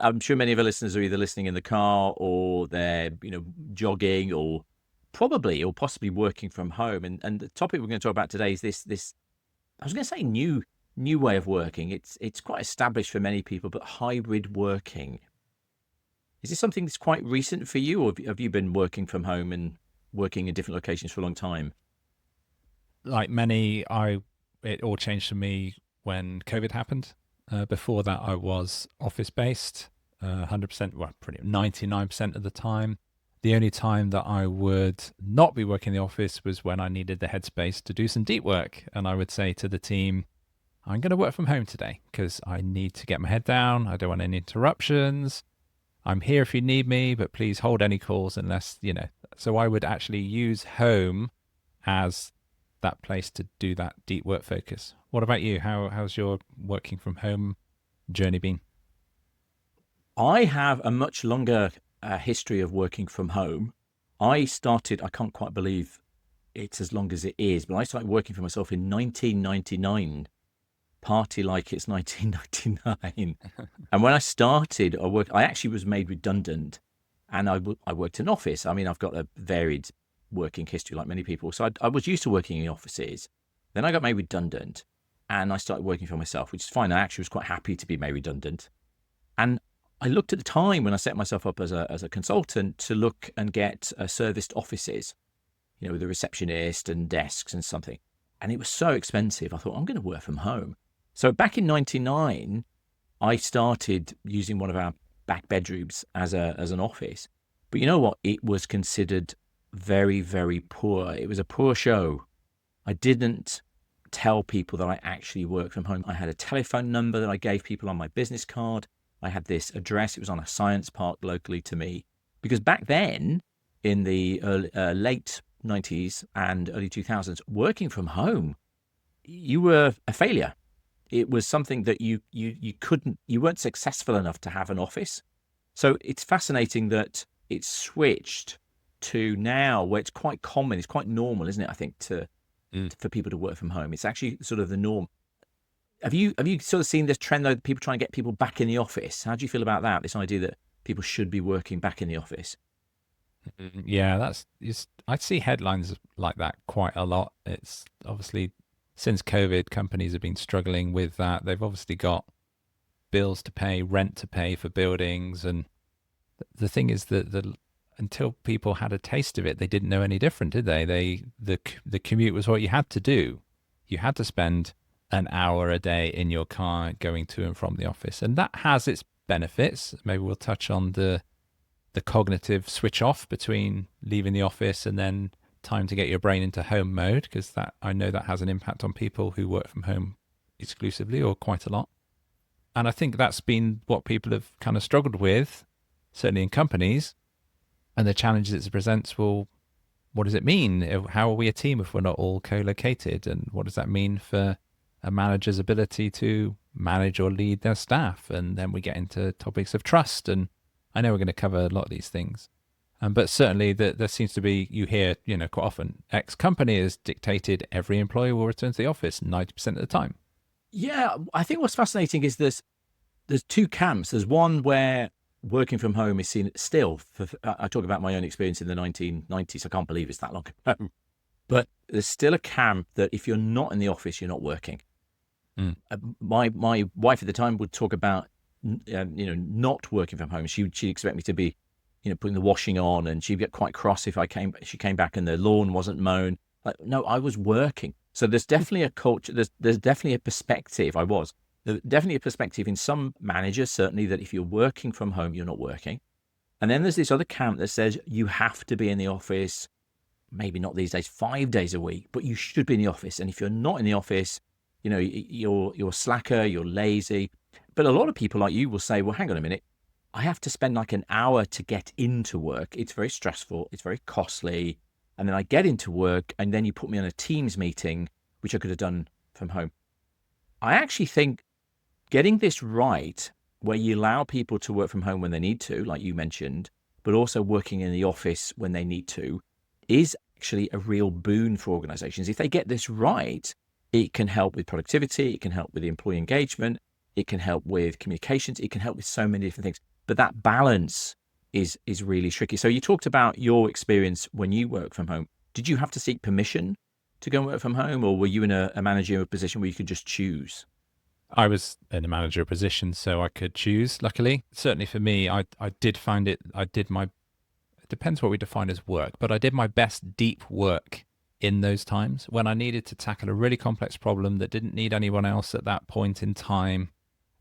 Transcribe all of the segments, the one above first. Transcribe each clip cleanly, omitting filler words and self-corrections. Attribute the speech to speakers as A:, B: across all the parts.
A: I'm sure many of our listeners are either listening in the car or they're, jogging or probably or possibly working from home. And the topic we're going to talk about today is this I was going to say new way of working. It's quite established for many people, but hybrid working. Is this something that's quite recent for you, or have you been working from home and working in different locations for a long time?
B: Like many, it all changed for me when COVID happened. Before that, I was office based, 100%, well, pretty 99% of the time. The only time that I would not be working in the office was when I needed the headspace to do some deep work. And I would say to the team, I'm going to work from home today because I need to get my head down. I don't want any interruptions. I'm here if you need me, but please hold any calls unless. So I would actually use home as that place to do that deep work focus. What about you? How's your working from home journey been?
A: I have a much longer history of working from home. I can't quite believe it's as long as it is, but I started working for myself in 1999. Party like it's 1999. And when I started, I actually was made redundant, and I worked in an office. I mean, I've got a varied working history like many people. So I was used to working in offices. Then I got made redundant and I started working for myself, which is fine. I actually was quite happy to be made redundant. And I looked at the time when I set myself up as a consultant to look and get serviced offices, with a receptionist and desks and something. And it was so expensive. I thought, I'm going to work from home. So back in 99, I started using one of our back bedrooms as an office. But you know what? It was considered very, very poor. It was a poor show. I didn't tell people that I actually work from home. I had a telephone number that I gave people on my business card. I had this address. It was on a science park locally to me. Because back then, in the late 90s and early 2000s, working from home, you were a failure. It was something that you weren't successful enough to have an office. So it's fascinating that it's switched to now where it's quite common, it's quite normal, isn't it? I think
B: Mm.
A: for people to work from home, it's actually sort of the norm. Have you sort of seen this trend though? People trying to get people back in the office. How do you feel about that? This idea that people should be working back in the office.
B: Yeah, I see headlines like that quite a lot. It's obviously since COVID, companies have been struggling with that. They've obviously got bills to pay, rent to pay for buildings, and the thing is that until people had a taste of it, they didn't know any different, did they? The commute was what you had to do. You had to spend an hour a day in your car going to and from the office, and that has its benefits. Maybe we'll touch on the cognitive switch off between leaving the office and then time to get your brain into home mode, because that I know that has an impact on people who work from home exclusively or quite a lot. And I think that's been what people have kind of struggled with, certainly in companies, and the challenges it presents. Well, what does it mean? How are we a team if we're not all co-located? And what does that mean for a manager's ability to manage or lead their staff? And then we get into topics of trust. And I know we're going to cover a lot of these things. But certainly there seems to be, you hear, quite often, X company has dictated every employee will return to the office 90% of the time.
A: Yeah, I think what's fascinating is there's two camps. There's one where working from home is seen still. I talk about my own experience in the 1990s. I can't believe it's that long ago. But there's still a camp that if you're not in the office, you're not working.
B: Mm.
A: My wife at the time would talk about not working from home. She'd expect me to be putting the washing on, and she'd get quite cross if she came back and the lawn wasn't mown. Like, no, I was working. So there's definitely a culture. There's definitely a perspective. There's definitely a perspective in some managers, certainly, that if you're working from home, you're not working. And then there's this other camp that says you have to be in the office, maybe not these days, 5 days a week, but you should be in the office. And if you're not in the office, you're slacker, you're lazy. But a lot of people like you will say, well, hang on a minute. I have to spend like an hour to get into work. It's very stressful. It's very costly. And then I get into work and then you put me on a Teams meeting, which I could have done from home. I actually think getting this right, where you allow people to work from home when they need to, like you mentioned, but also working in the office when they need to, is actually a real boon for organizations. If they get this right, it can help with productivity. It can help with employee engagement. it can help with communications, it can help with so many different things. But that balance is really tricky. So you talked about your experience when you work from home. Did you have to seek permission to go and work from home, or were you in a managerial position where you could just choose?
B: I was in a manager position, so I could choose, luckily. Certainly for me, I did find it, it depends what we define as work, but I did my best deep work in those times when I needed to tackle a really complex problem that didn't need anyone else at that point in time,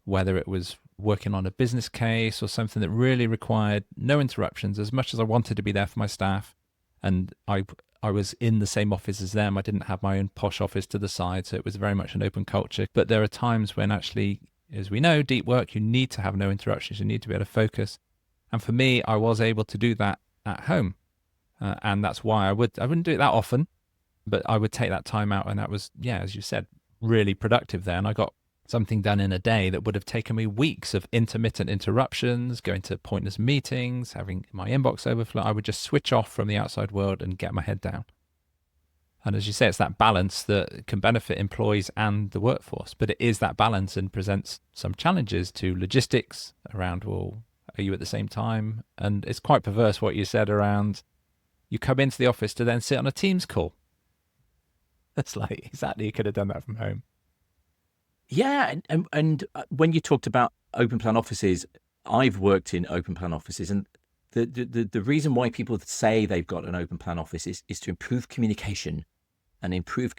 B: whether it was working on a business case or something that really required no interruptions, as much as I wanted to be there for my staff. And I was in the same office as them. I didn't have my own posh office to the side, so it was very much an open culture. But there are times when actually, as we know, deep work, you need to have no interruptions. You need to be able to focus. And for me, I was able to do that at home. And that's why I wouldn't do it that often, but I would take that time out. And that was, yeah, as you said, really productive there. And I got something done in a day that would have taken me weeks of intermittent interruptions, going to pointless meetings, having my inbox overflow. I would just switch off from the outside world and get my head down. And as you say, it's that balance that can benefit employees and the workforce. But it is that balance and presents some challenges to logistics around, well, are you at the same time? And it's quite perverse what you said around you come into the office to then sit on a Teams call. That's like, exactly, you could have done that from home.
A: Yeah, and when you talked about open plan offices, I've worked in open plan offices, and the reason why people say they've got an open plan office is to improve communication and improve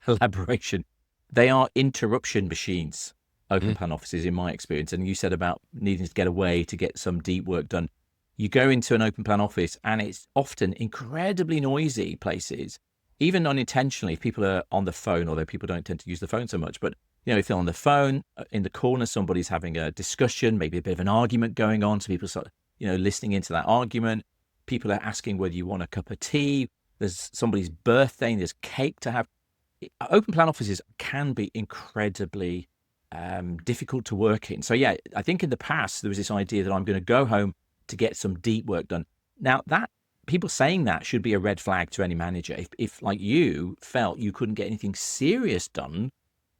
A: collaboration. They are interruption machines, open plan offices, in my experience. And you said about needing to get away to get some deep work done. You go into an open plan office, and it's often incredibly noisy places, even unintentionally. If people are on the phone, although people don't tend to use the phone so much, but if they're on the phone, in the corner, somebody's having a discussion, maybe a bit of an argument going on. So people start, listening into that argument. People are asking whether you want a cup of tea. There's somebody's birthday and there's cake to have. Open plan offices can be incredibly difficult to work in. So yeah, I think in the past, there was this idea that I'm going to go home to get some deep work done. Now that people saying that should be a red flag to any manager. If like you felt you couldn't get anything serious done,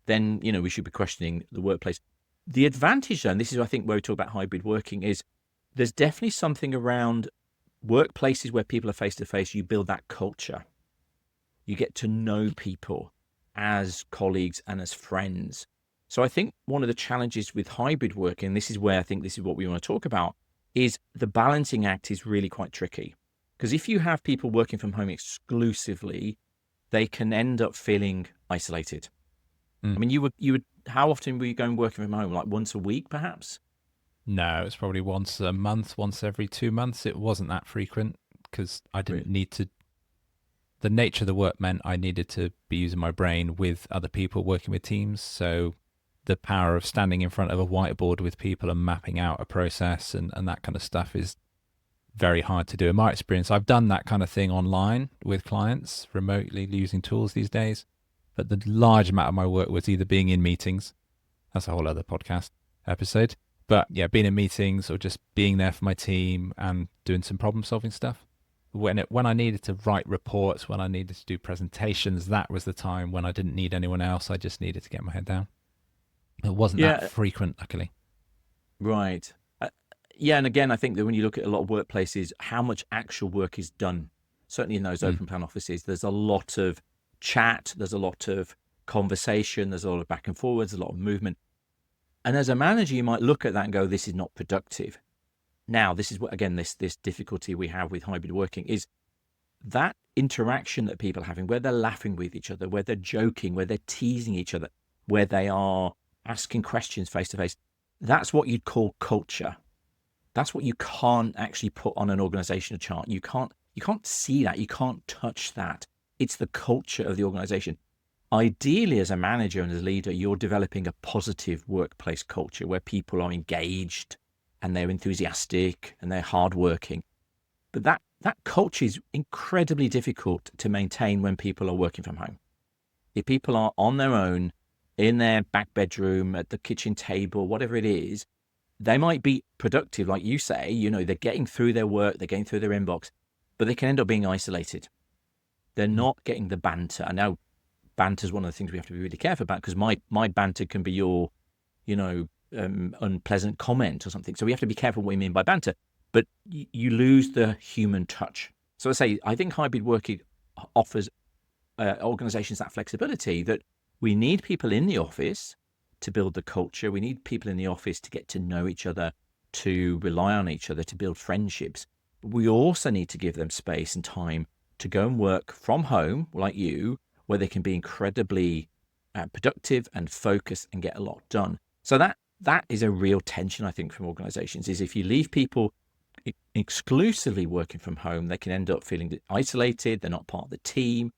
A: then, we should be questioning the workplace. The advantage, though, and this is, I think, where we talk about hybrid working, is there's definitely something around workplaces where people are face-to-face. You build that culture. You get to know people as colleagues and as friends. So I think one of the challenges with hybrid working, and this is where I think this is what we want to talk about, is the balancing act is really quite tricky. Because if you have people working from home exclusively, they can end up feeling isolated. I mean, you would. How often were you going working from home? Like once a week, perhaps?
B: No, it's probably once a month, once every 2 months. It wasn't that frequent because I didn't need to. The nature of the work meant I needed to be using my brain with other people, working with teams. So the power of standing in front of a whiteboard with people and mapping out a process and that kind of stuff is very hard to do. In my experience, I've done that kind of thing online with clients, remotely using tools these days. But the large amount of my work was either being in meetings. That's a whole other podcast episode. But yeah, being in meetings or just being there for my team and doing some problem solving stuff. When I needed to write reports, when I needed to do presentations, that was the time when I didn't need anyone else. I just needed to get my head down. It wasn't that frequent, luckily.
A: Right. Yeah, and again, I think that when you look at a lot of workplaces, how much actual work is done, certainly in those open plan offices, there's a lot of chat, there's a lot of conversation, there's a lot of back and forwards, a lot of movement. And as a manager, you might look at that and go, this is not productive. Now, this is what, again, this difficulty we have with hybrid working is that interaction that people are having, where they're laughing with each other, where they're joking, where they're teasing each other, where they are asking questions face to face. That's what you'd call culture. That's what you can't actually put on an organizational chart. You can't see that. You can't touch that. It's the culture of the organization. Ideally, as a manager and as a leader, you're developing a positive workplace culture where people are engaged and they're enthusiastic and they're hardworking. But that culture is incredibly difficult to maintain when people are working from home. If people are on their own, in their back bedroom, at the kitchen table, whatever it is, they might be productive, like you say, they're getting through their work, they're getting through their inbox, but they can end up being isolated. They're not getting the banter. I know banter is one of the things we have to be really careful about because my banter can be your, unpleasant comment or something. So we have to be careful what we mean by banter, but you lose the human touch. So I think hybrid working offers organizations that flexibility, that we need people in the office to build the culture. We need people in the office to get to know each other, to rely on each other, to build friendships. But we also need to give them space and time to go and work from home, like you, where they can be incredibly productive and focused and get a lot done. So that is a real tension, I think, from organizations, is if you leave people exclusively working from home, they can end up feeling isolated. They're not part of the team.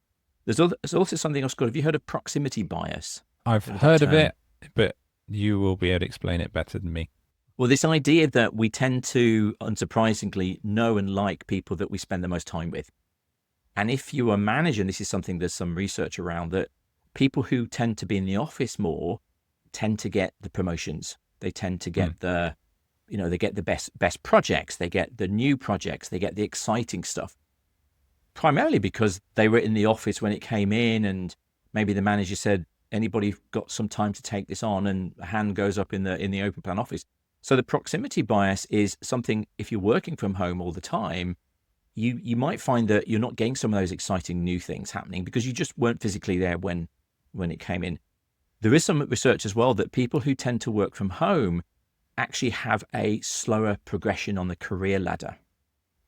A: There's also something else called, have you heard of proximity bias?
B: I've heard of it, but you will be able to explain it better than me.
A: Well, this idea that we tend to, unsurprisingly, know and like people that we spend the most time with. And if you're a manager, and this is something there's some research around, that people who tend to be in the office more tend to get the promotions. They tend to get they get the best projects, they get the new projects, they get the exciting stuff. Primarily because they were in the office when it came in, and maybe the manager said, anybody got some time to take this on, and a hand goes up in the open plan office. So the proximity bias is something, if you're working from home all the time, you might find that you're not getting some of those exciting new things happening because you just weren't physically there when it came in. There is some research as well that people who tend to work from home actually have a slower progression on the career ladder.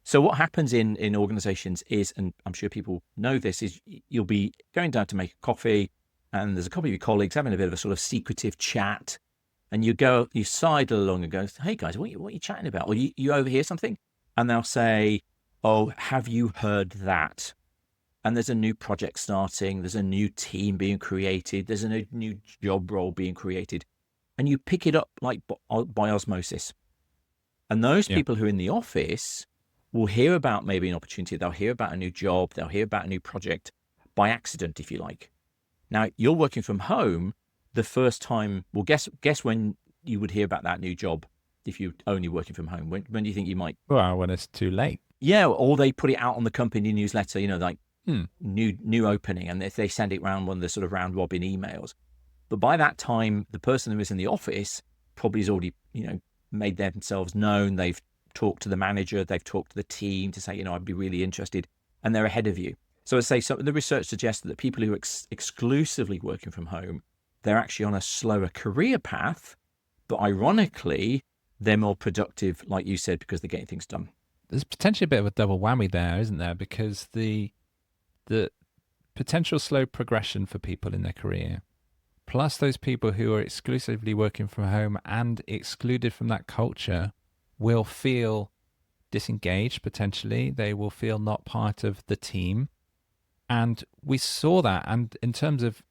A: So what happens in organizations is, and I'm sure people know this, is you'll be going down to make a coffee, and there's a couple of your colleagues having a bit of a sort of secretive chat, and you sidle along and go, hey guys, what are you chatting about? Or you overhear something, and they'll say, oh, have you heard that? And there's a new project starting, there's a new team being created, there's a new job role being created, and you pick it up like by osmosis. And those people who are in the office will hear about maybe an opportunity, they'll hear about a new job, they'll hear about a new project by accident, if you like. Now, you're working from home the first time, well, guess when you would hear about that new job if you're only working from home. When do you think you might?
B: Well, when it's too late.
A: Yeah, or they put it out on the company newsletter, like new opening, and if they send it around one of the sort of round robin emails. But by that time, the person who is in the office probably has already, made themselves known. They've talked to the manager, they've talked to the team to say, I'd be really interested, and they're ahead of you. So I say, some of the research suggests that people who are exclusively working from home, they're actually on a slower career path, but ironically, they're more productive, like you said, because they're getting things done.
B: There's potentially a bit of a double whammy there, isn't there? Because the potential slow progression for people in their career, plus those people who are exclusively working from home and excluded from that culture, will feel disengaged potentially. They will feel not part of the team. And we saw that, and in terms of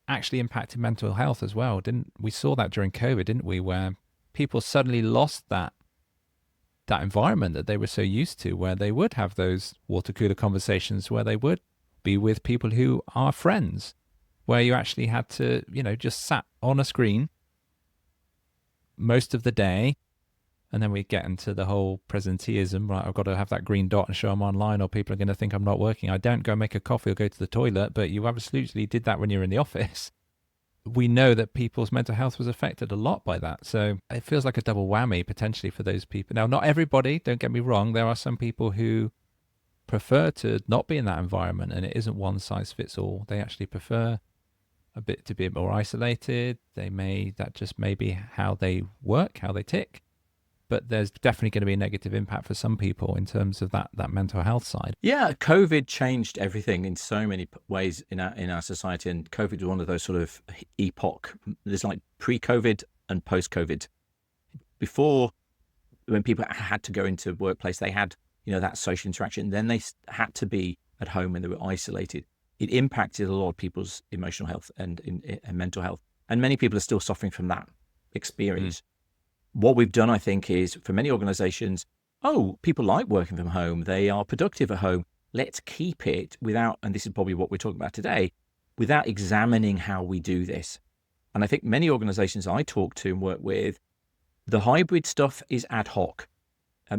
B: actually impacting mental health as well, we saw that during COVID, didn't we? Where people suddenly lost that environment that they were so used to, where they would have those water cooler conversations, where they would be with people who are friends, where you actually had to, just sat on a screen most of the day. And then we get into the whole presenteeism, right? I've got to have that green dot and show them online, or people are going to think I'm not working. I don't go make a coffee or go to the toilet, but you absolutely did that when you're in the office. We know that people's mental health was affected a lot by that. So it feels like a double whammy potentially for those people. Now, not everybody, don't get me wrong. There are some people who prefer to not be in that environment, and it isn't one size fits all. They actually prefer to be more isolated. That just may be how they work, how they tick. But there's definitely going to be a negative impact for some people in terms of that mental health side.
A: Yeah, COVID changed everything in so many ways in our society, and COVID was one of those sort of epoch. There's like pre-COVID and post-COVID. Before, when people had to go into workplace, they had that social interaction. Then they had to be at home and they were isolated. It impacted a lot of people's emotional health and mental health, and many people are still suffering from that experience. What we've done, I think, is for many organizations, people like working from home. They are productive at home. Let's keep it without, and this is probably what we're talking about today, without examining how we do this. And I think many organizations I talk to and work with, the hybrid stuff is ad hoc.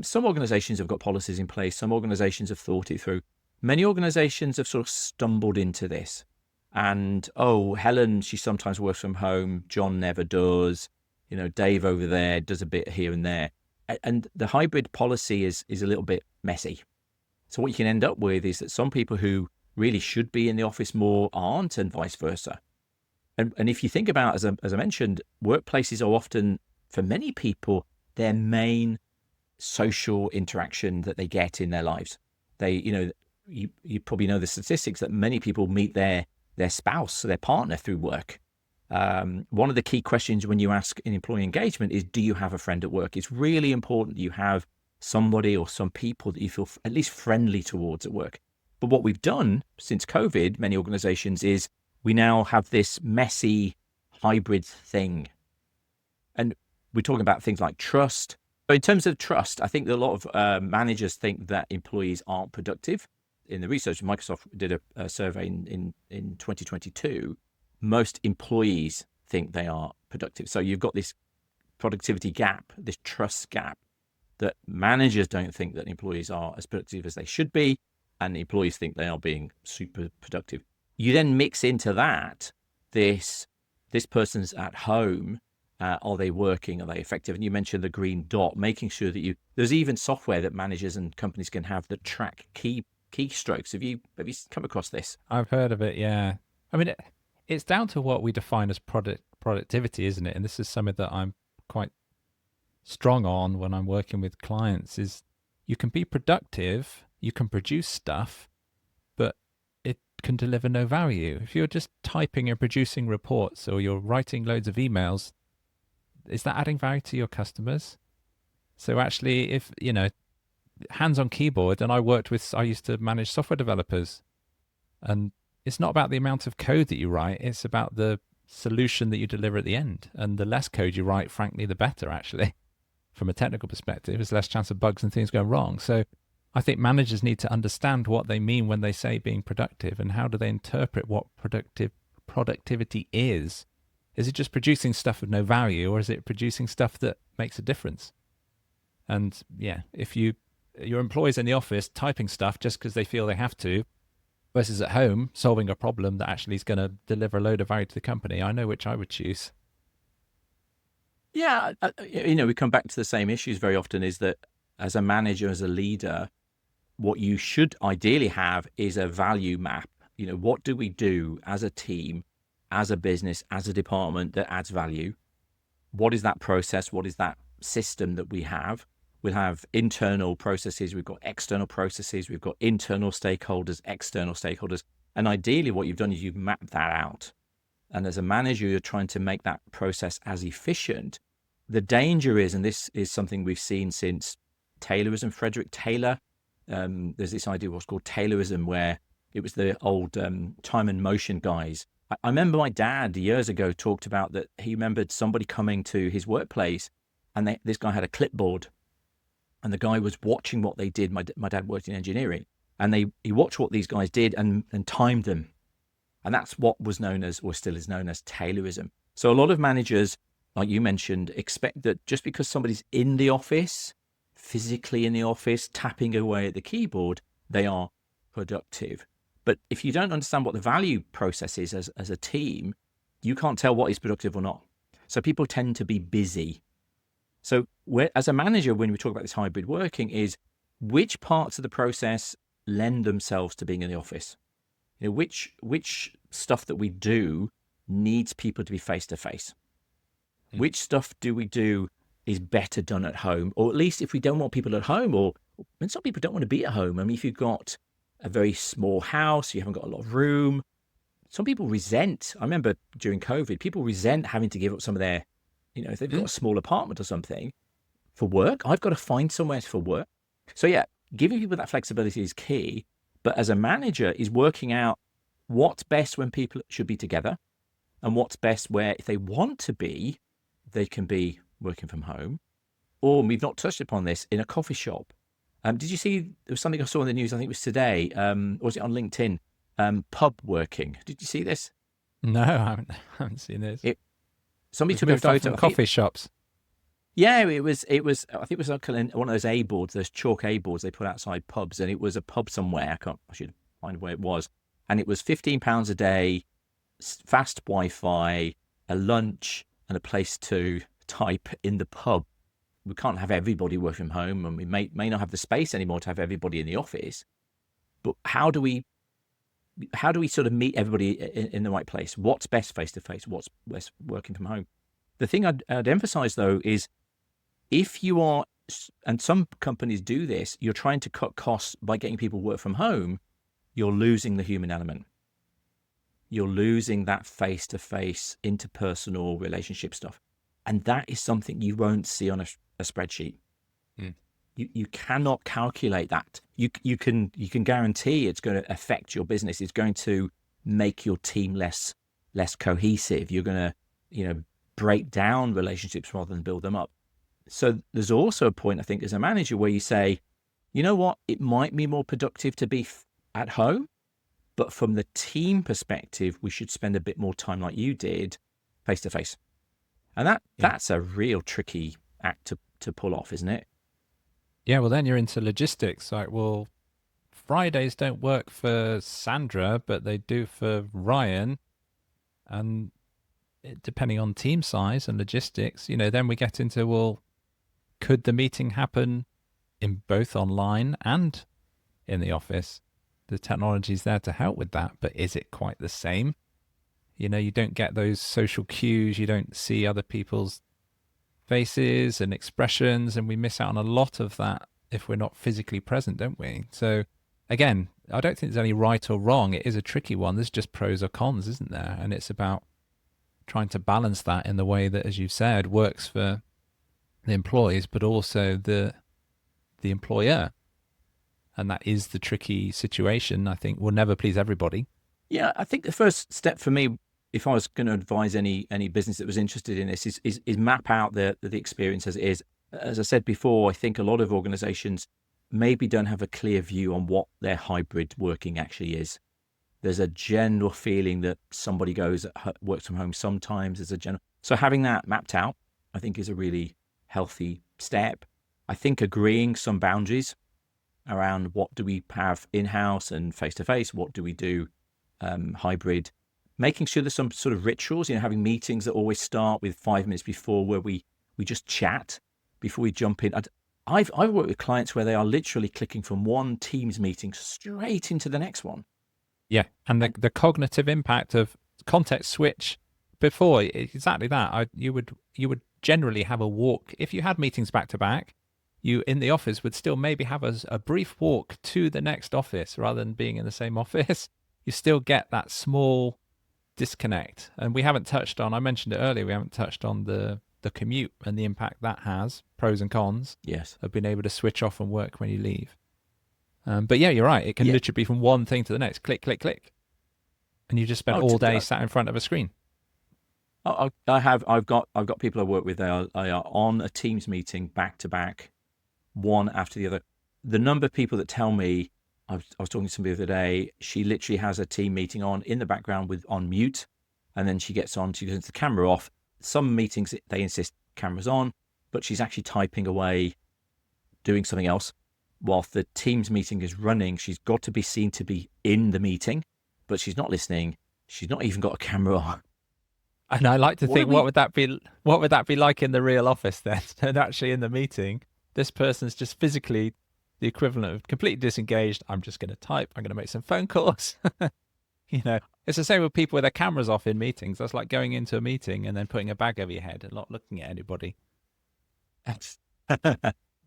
A: Some organizations have got policies in place. Some organizations have thought it through. Many organizations have sort of stumbled into this. And, Helen, she sometimes works from home. John never does. Dave over there does a bit here and there. And the hybrid policy is a little bit messy. So what you can end up with is that some people who really should be in the office more aren't, and vice versa. And if you think about, as I mentioned, workplaces are often, for many people, their main social interaction that they get in their lives. You probably know the statistics that many people meet their spouse, their partner, through work. One of the key questions when you ask in employee engagement is, do you have a friend at work? It's really important that you have somebody or some people that you feel at least friendly towards at work. But what we've done since COVID, many organizations, is we now have this messy hybrid thing. And we're talking about things like trust. So in terms of trust, I think that a lot of managers think that employees aren't productive. In the research, Microsoft did a survey in 2022. Most employees think they are productive. So you've got this productivity gap, this trust gap, that managers don't think that employees are as productive as they should be, and employees think they are being super productive. You then mix into that this person's at home. Are they working? Are they effective? And you mentioned the green dot, making sure that there's even software that managers and companies can have that track keystrokes. Have you come across this?
B: I've heard of it. Yeah. I mean, it's down to what we define as productivity, isn't it? And this is something that I'm quite strong on when I'm working with clients. Is you can be productive, you can produce stuff, but it can deliver no value. If you're just typing and producing reports, or you're writing loads of emails, is that adding value to your customers? So actually, if hands on keyboard, and I used to manage software developers, and it's not about the amount of code that you write, it's about the solution that you deliver at the end. And the less code you write, frankly, the better, actually, from a technical perspective. There's less chance of bugs and things going wrong. So I think managers need to understand what they mean when they say being productive, and how do they interpret what productivity is. Is it just producing stuff of no value, or is it producing stuff that makes a difference? And yeah, if your employees in the office typing stuff just because they feel they have to, versus at home solving a problem that actually is going to deliver a load of value to the company, I know which I would choose.
A: Yeah, we come back to the same issues very often, is that as a manager, as a leader, what you should ideally have is a value map. What do we do as a team, as a business, as a department that adds value? What is that process? What is that system that we have? We'll have internal processes, we've got external processes, we've got internal stakeholders, external stakeholders. And ideally what you've done is you've mapped that out. And as a manager, you're trying to make that process as efficient. The danger is, and this is something we've seen since Taylorism, Frederick Taylor, there's this idea of what's called Taylorism, where it was the old time and motion guys. I remember my dad years ago talked about that he remembered somebody coming to his workplace, and this guy had a clipboard, and the guy was watching what they did. My dad worked in engineering, and he watched what these guys did and timed them. And that's what was known as, or still is known as, Taylorism. So a lot of managers, like you mentioned, expect that just because somebody's in the office, physically in the office, tapping away at the keyboard, they are productive. But if you don't understand what the value process is as a team, you can't tell what is productive or not. So people tend to be busy. So as a manager, when we talk about this hybrid working, is which parts of the process lend themselves to being in the office? Which stuff that we do needs people to be face to face? Which stuff do we do is better done at home? Or at least if we don't want people at home, and some people don't want to be at home. I mean, if you've got a very small house, you haven't got a lot of room. Some people resent, I remember during COVID, people resent having to give up some of their, if they've got a small apartment or something for work, I've got to find somewhere for work. So yeah, giving people that flexibility is key. But as a manager, is working out what's best when people should be together, and what's best where if they want to be, they can be working from home. Or we've not touched upon this, in a coffee shop. Did you see, there was something I saw in the news, I think it was today, or was it on LinkedIn, pub working. Did you see this?
B: No, I haven't seen this.
A: Somebody
B: We've
A: took a
B: moved on
A: photo
B: from coffee shops.
A: Yeah, it was. I think it was like one of those A boards, those chalk A boards they put outside pubs, and it was a pub somewhere. I should find where it was, and it was £15 a day, fast Wi-Fi, a lunch, and a place to type in the pub. We can't have everybody work from home, and we may not have the space anymore to have everybody in the office. But how do we sort of meet everybody in the right place? What's best face to face? What's best working from home? The thing I'd emphasize though is, if you are, and some companies do this, you're trying to cut costs by getting people work from home, you're losing the human element. You're losing that face to face interpersonal relationship stuff. And that is something you won't see on a spreadsheet.
B: Mm.
A: You cannot calculate that. You can guarantee it's going to affect your business. It's going to make your team less cohesive. You're going to break down relationships rather than build them up. So there's also a point, I think, as a manager, where you say, you know what, it might be more productive to be at home, but from the team perspective, we should spend a bit more time, like you did, face to face. And that's a real tricky act to pull off, isn't it?
B: Yeah, well, then you're into logistics. Like, well, Fridays don't work for Sandra, but they do for Ryan. And depending on team size and logistics, then we get into, well, could the meeting happen in both online and in the office? The technology's there to help with that, but is it quite the same? You don't get those social cues. You don't see other people's faces and expressions, and we miss out on a lot of that if we're not physically present, don't we? So again, I don't think there's any right or wrong. It is a tricky one. There's just pros or cons, isn't there? And it's about trying to balance that in the way that, as you've said, works for the employees, but also the employer. And that is the tricky situation. I think will never please everybody.
A: Yeah, I think the first step for me, if I was going to advise any business that was interested in this, is map out the experience as it is. As I said before, I think a lot of organizations maybe don't have a clear view on what their hybrid working actually is. There's a general feeling that somebody works from home sometimes. So having that mapped out, I think, is a really healthy step. I think agreeing some boundaries around what do we have in-house and face-to-face, what do we do hybrid, making sure there's some sort of rituals, having meetings that always start with 5 minutes before, where we just chat before we jump in. I've worked with clients where they are literally clicking from one Teams meeting straight into the next one.
B: Yeah, and the cognitive impact of context switch before, exactly that. You would generally have a walk if you had meetings back to back. You in the office would still maybe have a brief walk to the next office rather than being in the same office. You still get that small disconnect. And we haven't touched on, I mentioned it earlier, we haven't touched on the commute and the impact that has, pros and cons.
A: Yes.
B: Of being able to switch off and work when you leave. But yeah, you're right. It can literally be from one thing to the next, click, click, click. And you just spent all day sat in front of a screen.
A: I've got people I work with. They are on a Teams meeting back to back, one after the other. The number of people that tell me, I was talking to somebody the other day, she literally has a team meeting on in the background on mute, and then she gets the camera off. Some meetings they insist cameras on, but she's actually typing away, doing something else, whilst the Teams meeting is running. She's got to be seen to be in the meeting, but she's not listening. She's not even got a camera on.
B: And I like to think, what would that be like in the real office then? And actually in the meeting, this person's just physically the equivalent of completely disengaged. I'm just going to type. I'm going to make some phone calls. It's the same with people with their cameras off in meetings. That's like going into a meeting and then putting a bag over your head and not looking at anybody.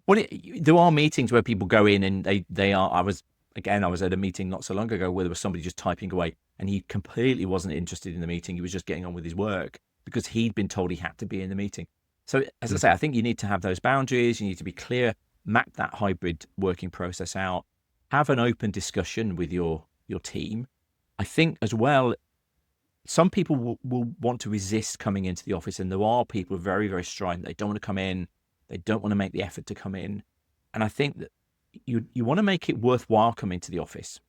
A: Well, there are meetings where people go in and they are. I was at a meeting not so long ago where there was somebody just typing away, and he completely wasn't interested in the meeting. He was just getting on with his work because he'd been told he had to be in the meeting. So, as I say, I think you need to have those boundaries. You need to be clear, map that hybrid working process out, have an open discussion with your team. I think as well, some people will want to resist coming into the office, and there are people very, very strident. They don't want to come in. They don't want to make the effort to come in. And I think that you want to make it worthwhile coming to the office.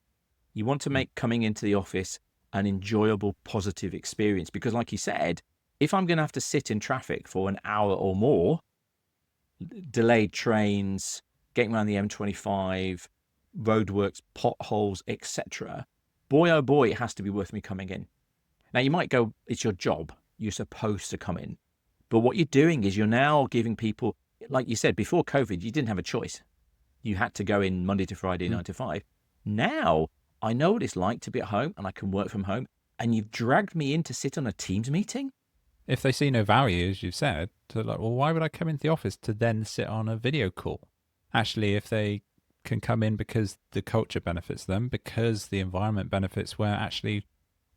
A: You want to make coming into the office an enjoyable, positive experience. Because like you said, if I'm going to have to sit in traffic for an hour or more, delayed trains, getting around the M25, roadworks, potholes, etc., boy, oh boy, it has to be worth me coming in. Now, you might go, it's your job. You're supposed to come in. But what you're doing is you're now giving people, like you said, before COVID, you didn't have a choice. You had to go in Monday to Friday, 9 to 5. Now I know what it's like to be at home and I can work from home. And you've dragged me in to sit on a Teams meeting?
B: If they see no value, as you've said, to like, well, why would I come into the office to then sit on a video call? Actually, if they can come in because the culture benefits them, because the environment benefits, where actually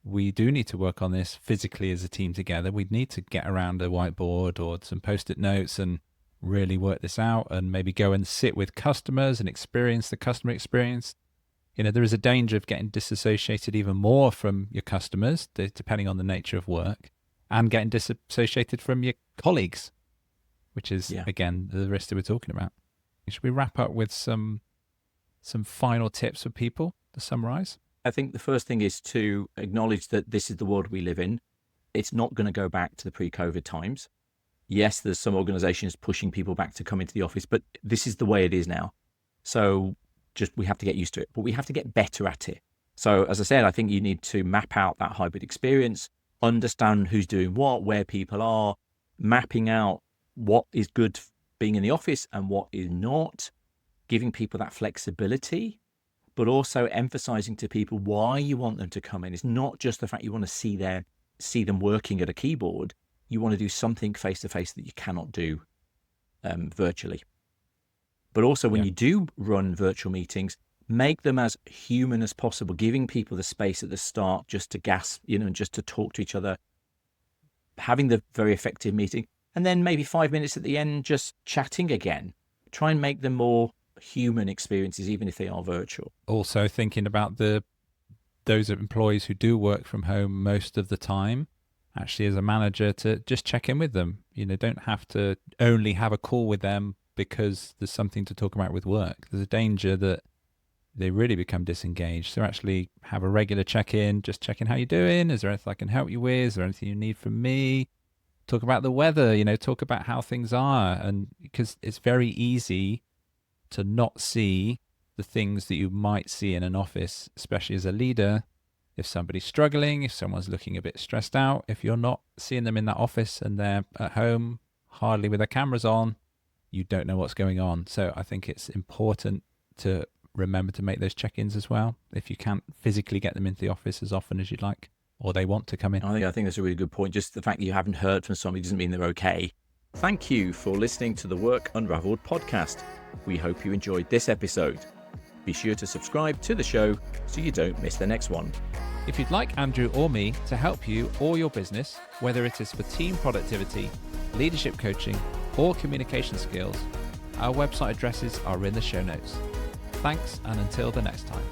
B: we do need to work on this physically as a team together. We need to get around a whiteboard or some post-it notes and really work this out, and maybe go and sit with customers and experience the customer experience. There is a danger of getting disassociated even more from your customers, depending on the nature of work, and getting disassociated from your colleagues, which is, again, the risk that we're talking about. Should we wrap up with some final tips for people to summarize?
A: I think the first thing is to acknowledge that this is the world we live in. It's not going to go back to the pre-COVID times. Yes, there's some organizations pushing people back to come into the office, but this is the way it is now. So we have to get used to it, but we have to get better at it. So as I said, I think you need to map out that hybrid experience, understand who's doing what, where people are, mapping out what is good being in the office and what is not, giving people that flexibility, but also emphasizing to people why you want them to come in. It's not just the fact you want to see them working at a keyboard. You want to do something face-to-face that you cannot do virtually. But also when you do run virtual meetings, make them as human as possible, giving people the space at the start just to gasp, and just to talk to each other, having the very effective meeting, and then maybe 5 minutes at the end, just chatting again. Try and make them more human experiences, even if they are virtual.
B: Also thinking about those employees who do work from home most of the time, actually as a manager, to just check in with them. Don't have to only have a call with them because there's something to talk about with work. There's a danger that they really become disengaged. So actually have a regular check-in, just checking how you're doing. Is there anything I can help you with? Is there anything you need from me? Talk about the weather, talk about how things are. And because it's very easy to not see the things that you might see in an office, especially as a leader. If somebody's struggling, if someone's looking a bit stressed out, if you're not seeing them in that office and they're at home, hardly with their cameras on, you don't know what's going on. So I think it's important to remember to make those check-ins as well, if you can't physically get them into the office as often as you'd like, or they want to come in.
A: I think that's a really good point. Just the fact that you haven't heard from somebody doesn't mean they're okay. Thank you for listening to the Work Unravelled podcast. We hope you enjoyed this episode. Be sure to subscribe to the show so you don't miss the next one.
B: If you'd like Andrew or me to help you or your business, whether it is for team productivity, leadership coaching, or communication skills, our website addresses are in the show notes. Thanks, and until the next time.